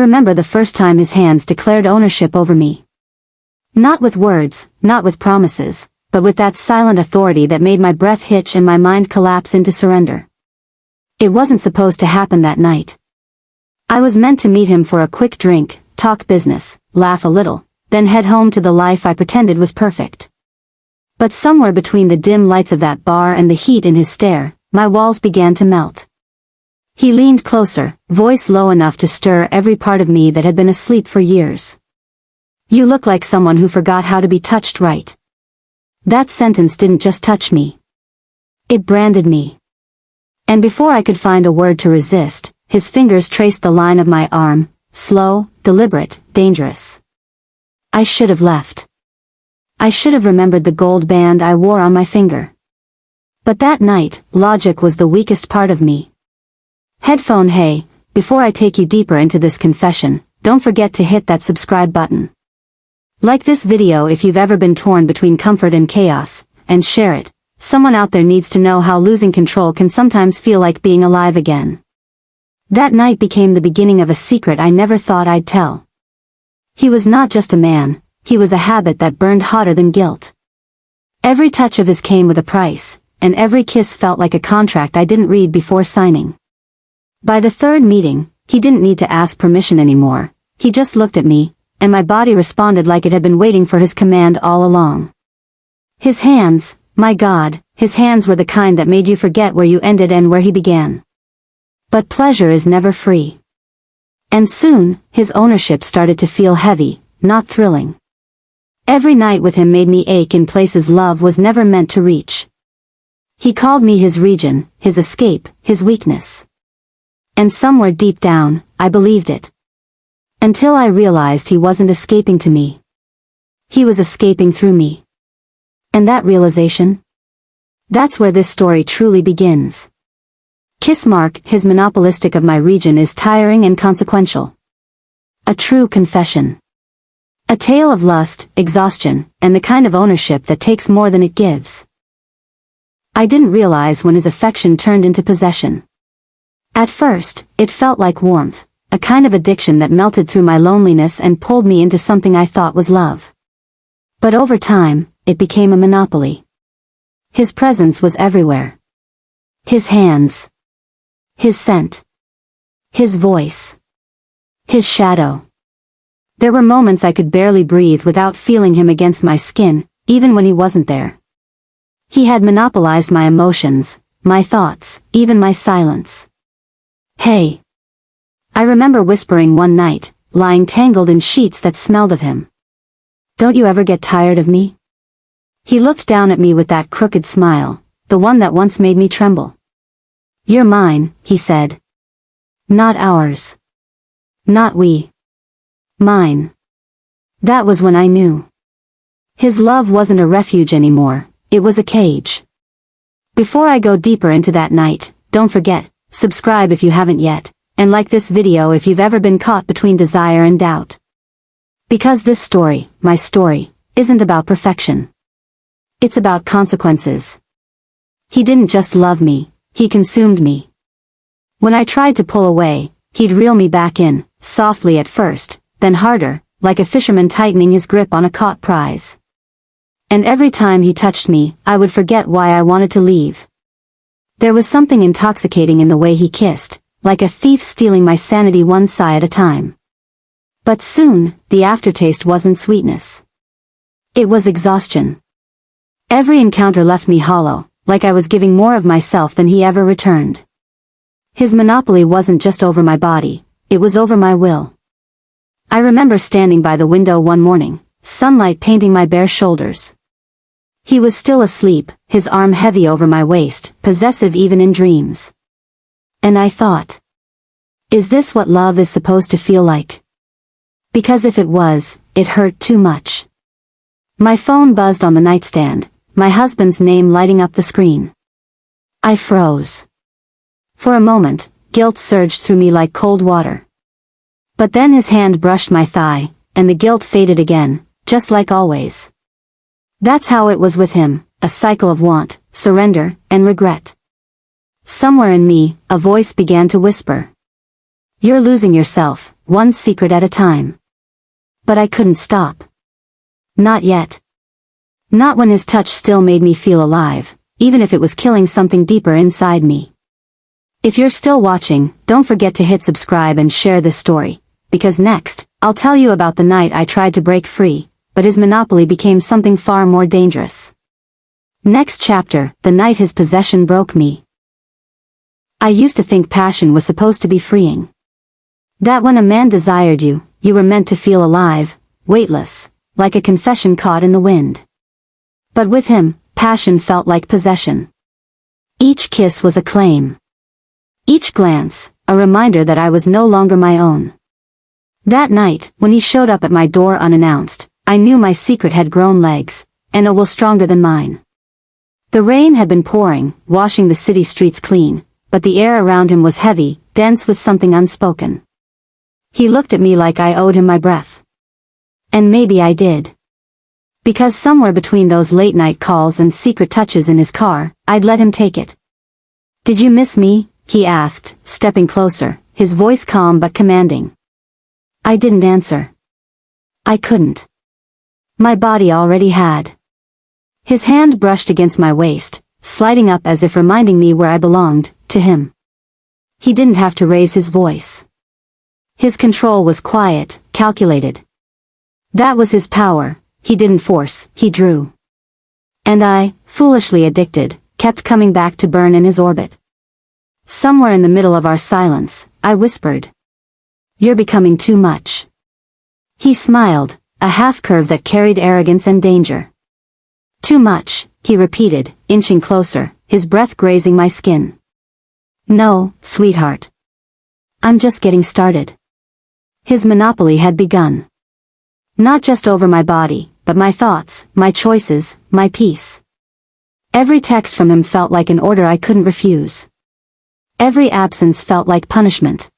remember the first time his hands declared ownership over me. Not with words, not with promises, but with that silent authority that made my breath hitch and my mind collapse into surrender. It wasn't supposed to happen that night. I was meant to meet him for a quick drink, talk business, laugh a little, then head home to the life I pretended was perfect. But somewhere between the dim lights of that bar and the heat in his stare, my walls began to melt. He leaned closer, voice low enough to stir every part of me that had been asleep for years. "You look like someone who forgot how to be touched right." That sentence didn't just touch me. It branded me. And before I could find a word to resist, his fingers traced the line of my arm, slow, deliberate, dangerous. I should have left. I should have remembered the gold band I wore on my finger. But that night, logic was the weakest part of me. Headphone, hey, before I take you deeper into this confession, don't forget to hit that subscribe button. Like this video if you've ever been torn between comfort and chaos, and share it. Someone out there needs to know how losing control can sometimes feel like being alive again. That night became the beginning of a secret I never thought I'd tell. He was not just a man, he was a habit that burned hotter than guilt. Every touch of his came with a price, and every kiss felt like a contract I didn't read before signing. By the third meeting, he didn't need to ask permission anymore, he just looked at me, and my body responded like it had been waiting for his command all along. His hands, my God, his hands were the kind that made you forget where you ended and where he began. But pleasure is never free. And soon, his ownership started to feel heavy, not thrilling. Every night with him made me ache in places love was never meant to reach. He called me his region, his escape, his weakness. And somewhere deep down, I believed it. Until I realized he wasn't escaping to me. He was escaping through me. And that realization? That's where this story truly begins. Kissmark, his monopolistic of my region is tiring and consequential. A true confession. A tale of lust, exhaustion, and the kind of ownership that takes more than it gives. I didn't realize when his affection turned into possession. At first, it felt like warmth, a kind of addiction that melted through my loneliness and pulled me into something I thought was love. But over time, it became a monopoly. His presence was everywhere. His hands. His scent. His voice. His shadow. There were moments I could barely breathe without feeling him against my skin, even when he wasn't there. He had monopolized my emotions, my thoughts, even my silence. "Hey." I remember whispering one night, lying tangled in sheets that smelled of him. "Don't you ever get tired of me?" He looked down at me with that crooked smile, the one that once made me tremble. "You're mine," he said. "Not ours. Not we. Mine." That was when I knew. His love wasn't a refuge anymore, it was a cage. Before I go deeper into that night, don't forget, subscribe if you haven't yet, and like this video if you've ever been caught between desire and doubt. Because this story, my story, isn't about perfection. It's about consequences. He didn't just love me, he consumed me. When I tried to pull away, he'd reel me back in, softly at first, then harder, like a fisherman tightening his grip on a caught prize. And every time he touched me, I would forget why I wanted to leave. There was something intoxicating in the way he kissed, like a thief stealing my sanity one sigh at a time. But soon, the aftertaste wasn't sweetness. It was exhaustion. Every encounter left me hollow, like I was giving more of myself than he ever returned. His monopoly wasn't just over my body, it was over my will. I remember standing by the window one morning, sunlight painting my bare shoulders. He was still asleep, his arm heavy over my waist, possessive even in dreams. And I thought, is this what love is supposed to feel like? Because if it was, it hurt too much. My phone buzzed on the nightstand, my husband's name lighting up the screen. I froze. For a moment, guilt surged through me like cold water. But then his hand brushed my thigh, and the guilt faded again, just like always. That's how it was with him, a cycle of want, surrender, and regret. Somewhere in me, a voice began to whisper. You're losing yourself, one secret at a time. But I couldn't stop. Not yet. Not when his touch still made me feel alive, even if it was killing something deeper inside me. If you're still watching, don't forget to hit subscribe and share this story, because next, I'll tell you about the night I tried to break free, but his monopoly became something far more dangerous. Next chapter, the night his possession broke me. I used to think passion was supposed to be freeing. That when a man desired you, you were meant to feel alive, weightless, like a confession caught in the wind. But with him, passion felt like possession. Each kiss was a claim. Each glance, a reminder that I was no longer my own. That night, when he showed up at my door unannounced, I knew my secret had grown legs, and it was stronger than mine. The rain had been pouring, washing the city streets clean, but the air around him was heavy, dense with something unspoken. He looked at me like I owed him my breath. And maybe I did. Because somewhere between those late-night calls and secret touches in his car, I'd let him take it. "Did you miss me?" he asked, stepping closer, his voice calm but commanding. I didn't answer. I couldn't. My body already had. His hand brushed against my waist, sliding up as if reminding me where I belonged, to him. He didn't have to raise his voice. His control was quiet, calculated. That was his power. He didn't force, he drew. And I, foolishly addicted, kept coming back to burn in his orbit. Somewhere in the middle of our silence, I whispered. "You're becoming too much." He smiled, a half-curve that carried arrogance and danger. "Too much," he repeated, inching closer, his breath grazing my skin. "No, sweetheart. I'm just getting started." His monopoly had begun. Not just over my body, but my thoughts, my choices, my peace. Every text from him felt like an order I couldn't refuse. Every absence felt like punishment.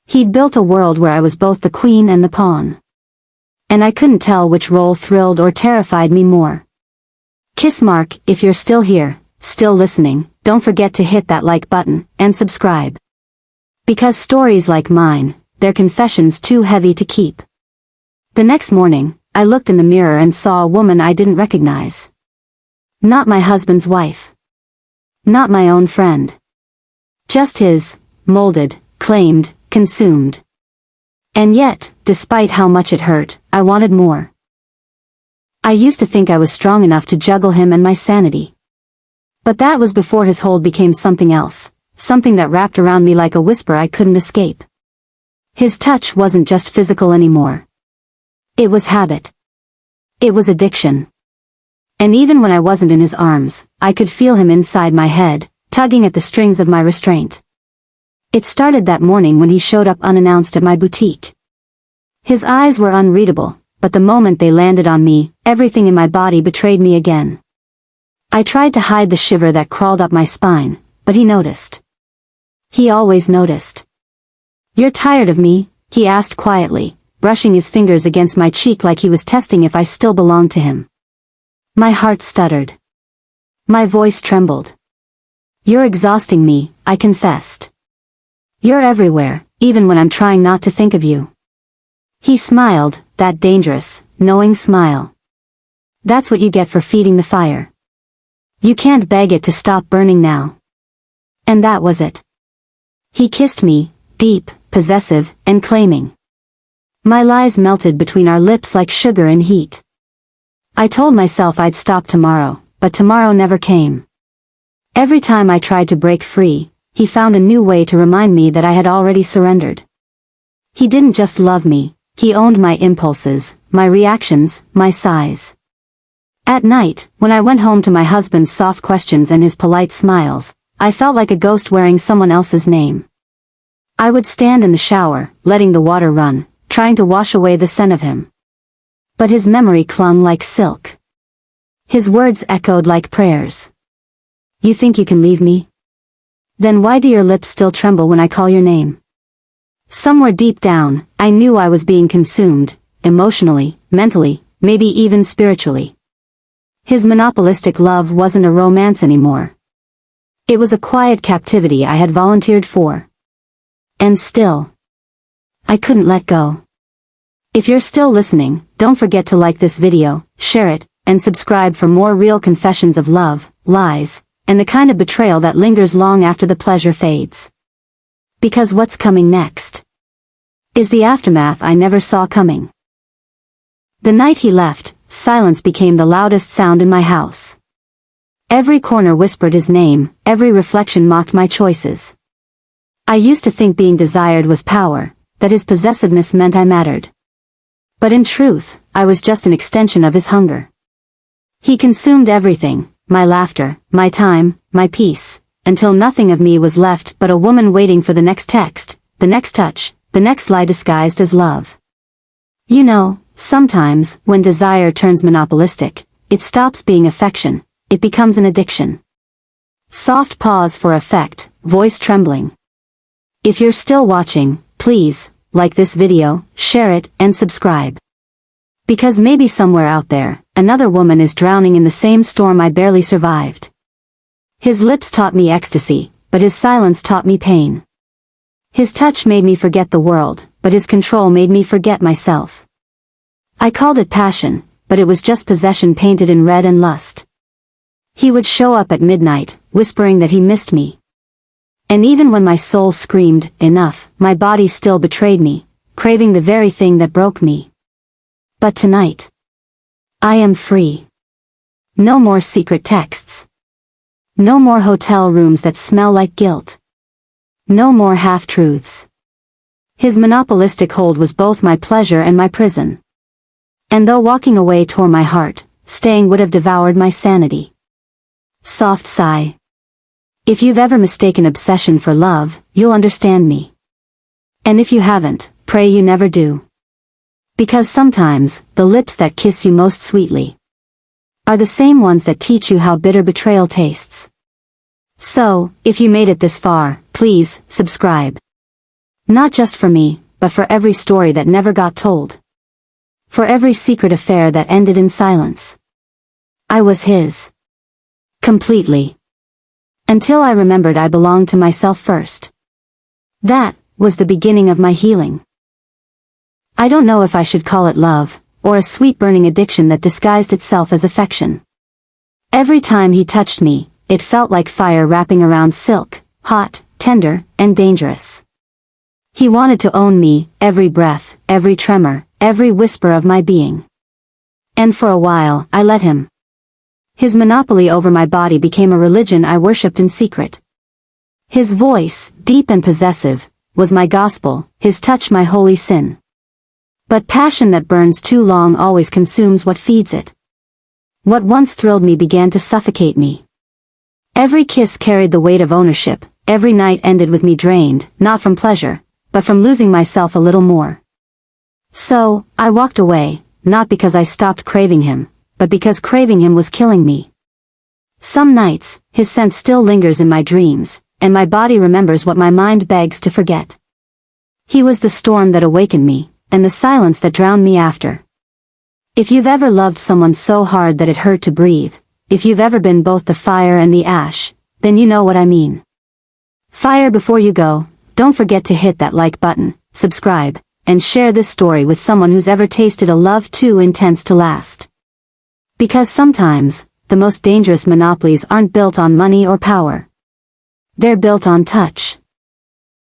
He'd built a world where I was both the queen and the pawn. And I couldn't tell which role thrilled or terrified me more. Kiss mark, if you're still here, still listening, don't forget to hit that like button, and subscribe. Because stories like mine, they're confessions too heavy to keep. The next morning, I looked in the mirror and saw a woman I didn't recognize. Not my husband's wife. Not my own friend. Just his, molded, claimed, consumed. And yet, despite how much it hurt, I wanted more. I used to think I was strong enough to juggle him and my sanity. But that was before his hold became something else, something that wrapped around me like a whisper I couldn't escape. His touch wasn't just physical anymore. It was habit. It was addiction. And even when I wasn't in his arms, I could feel him inside my head, tugging at the strings of my restraint. It started that morning when he showed up unannounced at my boutique. His eyes were unreadable, but the moment they landed on me, everything in my body betrayed me again. I tried to hide the shiver that crawled up my spine, but he noticed. He always noticed. "You're tired of me?" he asked quietly, brushing his fingers against my cheek like he was testing if I still belonged to him. My heart stuttered. My voice trembled. "You're exhausting me," I confessed. "You're everywhere, even when I'm trying not to think of you." He smiled, that dangerous, knowing smile. "That's what you get for feeding the fire. You can't beg it to stop burning now." And that was it. He kissed me, deep, possessive, and claiming. My lies melted between our lips like sugar and heat. I told myself I'd stop tomorrow, but tomorrow never came. Every time I tried to break free, he found a new way to remind me that I had already surrendered. He didn't just love me, he owned my impulses, my reactions, my sighs. At night, when I went home to my husband's soft questions and his polite smiles, I felt like a ghost wearing someone else's name. I would stand in the shower, letting the water run, trying to wash away the scent of him. But his memory clung like silk. His words echoed like prayers. "You think you can leave me? Then why do your lips still tremble when I call your name?" Somewhere deep down, I knew I was being consumed, emotionally, mentally, maybe even spiritually. His monopolistic love wasn't a romance anymore. It was a quiet captivity I had volunteered for. And still, I couldn't let go. If you're still listening, don't forget to like this video, share it, and subscribe for more real confessions of love, lies, and the kind of betrayal that lingers long after the pleasure fades. Because what's coming next is the aftermath I never saw coming. The night he left, silence became the loudest sound in my house. Every corner whispered his name, every reflection mocked my choices. I used to think being desired was power, that his possessiveness meant I mattered. But in truth, I was just an extension of his hunger. He consumed everything, my laughter, my time, my peace, until nothing of me was left but a woman waiting for the next text, the next touch, the next lie disguised as love. You know, sometimes, when desire turns monopolistic, it stops being affection, it becomes an addiction. Soft pause for effect, voice trembling. If you're still watching, please, like this video, share it, and subscribe. Because maybe somewhere out there, another woman is drowning in the same storm I barely survived. His lips taught me ecstasy, but his silence taught me pain. His touch made me forget the world, but his control made me forget myself. I called it passion, but it was just possession painted in red and lust. He would show up at midnight, whispering that he missed me. And even when my soul screamed, enough, my body still betrayed me, craving the very thing that broke me. But tonight, I am free. No more secret texts. No more hotel rooms that smell like guilt. No more half-truths. His monopolistic hold was both my pleasure and my prison. And though walking away tore my heart, staying would have devoured my sanity. Soft sigh. If you've ever mistaken obsession for love, you'll understand me. And if you haven't, pray you never do. Because sometimes, the lips that kiss you most sweetly are the same ones that teach you how bitter betrayal tastes. So, if you made it this far, please, subscribe. Not just for me, but for every story that never got told. For every secret affair that ended in silence. I was his. Completely. Until I remembered I belonged to myself first. That was the beginning of my healing. I don't know if I should call it love, or a sweet burning addiction that disguised itself as affection. Every time he touched me, it felt like fire wrapping around silk, hot, tender, and dangerous. He wanted to own me, every breath, every tremor, every whisper of my being. And for a while, I let him. His monopoly over my body became a religion I worshipped in secret. His voice, deep and possessive, was my gospel, his touch my holy sin. But passion that burns too long always consumes what feeds it. What once thrilled me began to suffocate me. Every kiss carried the weight of ownership, every night ended with me drained, not from pleasure, but from losing myself a little more. So, I walked away, not because I stopped craving him, but because craving him was killing me. Some nights, his scent still lingers in my dreams, and my body remembers what my mind begs to forget. He was the storm that awakened me, and the silence that drowned me after. If you've ever loved someone so hard that it hurt to breathe, if you've ever been both the fire and the ash, then you know what I mean. Fire before you go, don't forget to hit that like button, subscribe, and share this story with someone who's ever tasted a love too intense to last. Because sometimes, the most dangerous monopolies aren't built on money or power. They're built on touch.